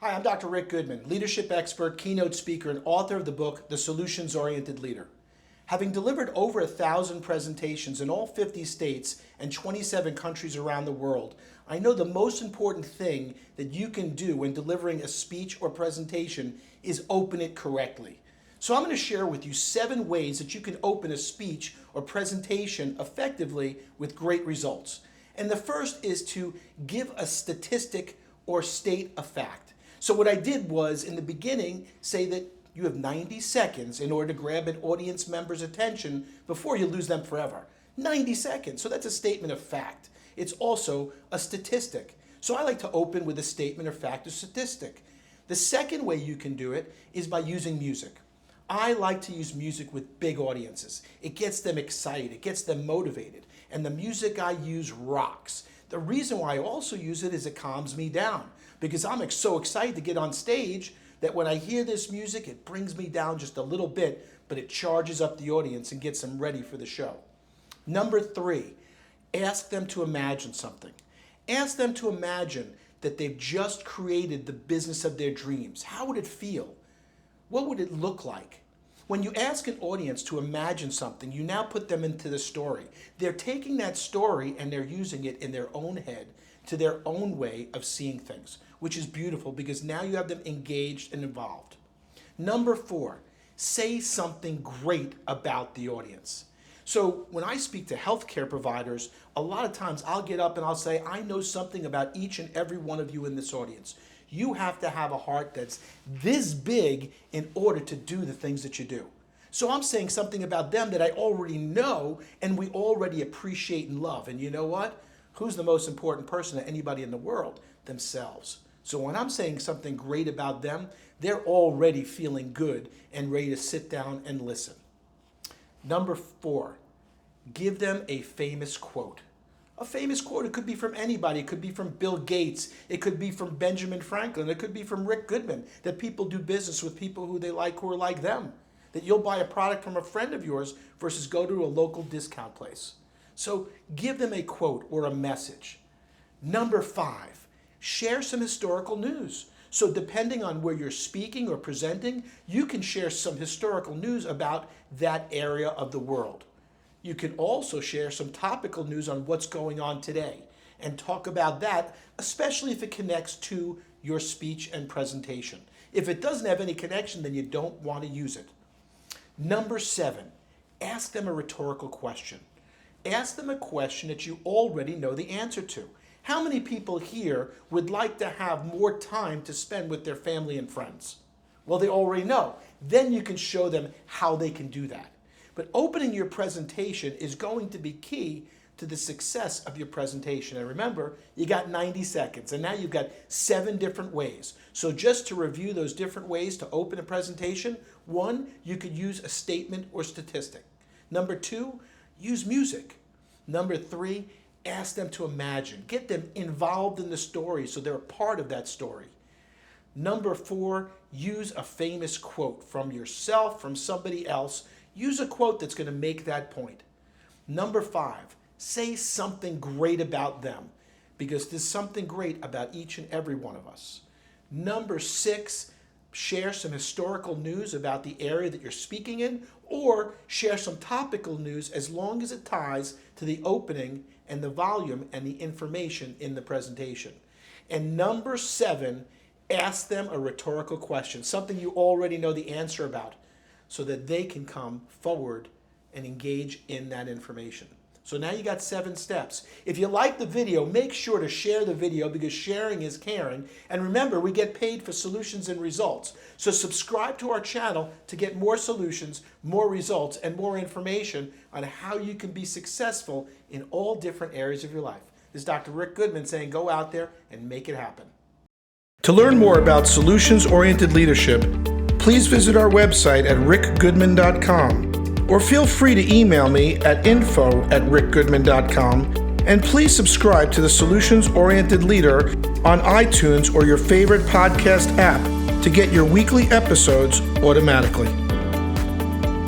Hi, I'm Dr. Rick Goodman, leadership expert, keynote speaker, and author of the book, The Solutions-Oriented Leader. Having delivered over 1,000 presentations in all 50 states and 27 countries around the world, I know the most important thing that you can do when delivering a speech or presentation is open it correctly. So I'm going to share with you 7 ways that you can open a speech or presentation effectively with great results. And the first is to give a statistic or state a fact. So what I did was, in the beginning, say that you have 90 seconds in order to grab an audience member's attention before you lose them forever. 90 seconds. So that's a statement of fact. It's also a statistic. So I like to open with a statement of fact or statistic. The second way you can do it is by using music. I like to use music with big audiences. It gets them excited. It gets them motivated. And the music I use rocks. The reason why I also use it is it calms me down, because I'm so excited to get on stage that when I hear this music, it brings me down just a little bit, but it charges up the audience and gets them ready for the show. Number 3, ask them to imagine something. Ask them to imagine that they've just created the business of their dreams. How would it feel? What would it look like? When you ask an audience to imagine something, you now put them into the story. They're taking that story and they're using it in their own head to their own way of seeing things, which is beautiful because now you have them engaged and involved. Number 4, say something great about the audience. So when I speak to healthcare providers, a lot of times I'll get up and I'll say, I know something about each and every one of you in this audience. You have to have a heart that's this big in order to do the things that you do. So I'm saying something about them that I already know and we already appreciate and love. And you know what? Who's the most important person to anybody in the world? Themselves. So when I'm saying something great about them, they're already feeling good and ready to sit down and listen. Number 4, give them a famous quote. A famous quote, it could be from anybody. It could be from Bill Gates. It could be from Benjamin Franklin. It could be from Rick Goodman, that people do business with people who they like, who are like them. That you'll buy a product from a friend of yours versus go to a local discount place. So give them a quote or a message. Number 5, share some historical news. So depending on where you're speaking or presenting, you can share some historical news about that area of the world. You can also share some topical news on what's going on today and talk about that, especially if it connects to your speech and presentation. If it doesn't have any connection, then you don't want to use it. Number 7, ask them a rhetorical question. Ask them a question that you already know the answer to. How many people here would like to have more time to spend with their family and friends? Well, they already know. Then you can show them how they can do that. But opening your presentation is going to be key to the success of your presentation. And remember, you got 90 seconds, and now you've got 7 different ways. So just to review those different ways to open a presentation, 1, you could use a statement or statistic. Number 2, use music. Number 3, ask them to imagine. Get them involved in the story so they're a part of that story. Number 4, use a famous quote from yourself, from somebody else. Use a quote that's going to make that point. Number 5, say something great about them, because there's something great about each and every one of us. Number 6, share some historical news about the area that you're speaking in, or share some topical news as long as it ties to the opening and the volume and the information in the presentation. And number 7, ask them a rhetorical question, something you already know the answer about, so that they can come forward and engage in that information. So now you got 7 steps. If you like the video, make sure to share the video, because sharing is caring. And remember, we get paid for solutions and results. So subscribe to our channel to get more solutions, more results, and more information on how you can be successful in all different areas of your life. This is Dr. Rick Goodman saying, go out there and make it happen. To learn more about solutions-oriented leadership, please visit our website at rickgoodman.com, or feel free to email me at info@rickgoodman.com, and please subscribe to the Solutions Oriented Leader on iTunes or your favorite podcast app to get your weekly episodes automatically.